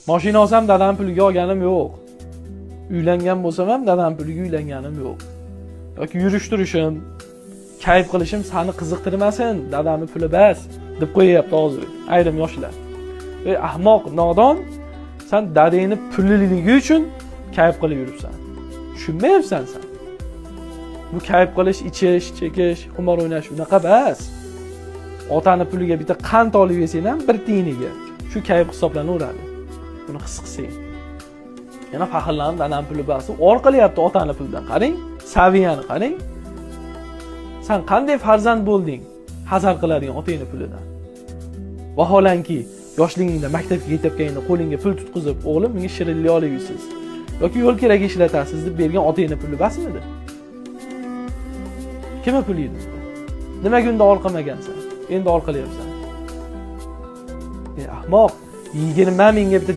Mashina olsam dadam puliga olganim yo'q. Uylangan bo'lsam ham dadam puliga uylanganim yo'q. Yoki yurish turishim, kayf qilishim seni qiziqtirmasin, dadamning puli bas deb qo'yapti hozir ayrim yoshlar. Ahmoq, nodon, sen dadangning pulliligi uchun kayf qilib yuribsan. Tushunmayapsan sen. Bu kayf qilish, ichish, chekish, qimor o'ynash unaqa bas. Otani puliga bitta qand olib yesang ham bir tiyiniga shu kayf hisoblanaveradi. Buni his qilsang. Yana faxrlanib dadam puli bas, or qilyapti otani pulidan. Qarang, saviyani qarang. Sen qanday farzand bo'lding? Hazar qiladigan otangning pulidan. Vaholanki yoshligingda maktabga ketayotganingda qo'lingga pul tutqizib, o'g'lim menga shirinlik olib yursiz yoki yo'l kerak ishlatasiz deb bergan otangning puli basmidi? Kimga pul edi? Nimaga unda or qilmagansan? Endi or qilyapsan. Ahmoq, 20 mingga bitta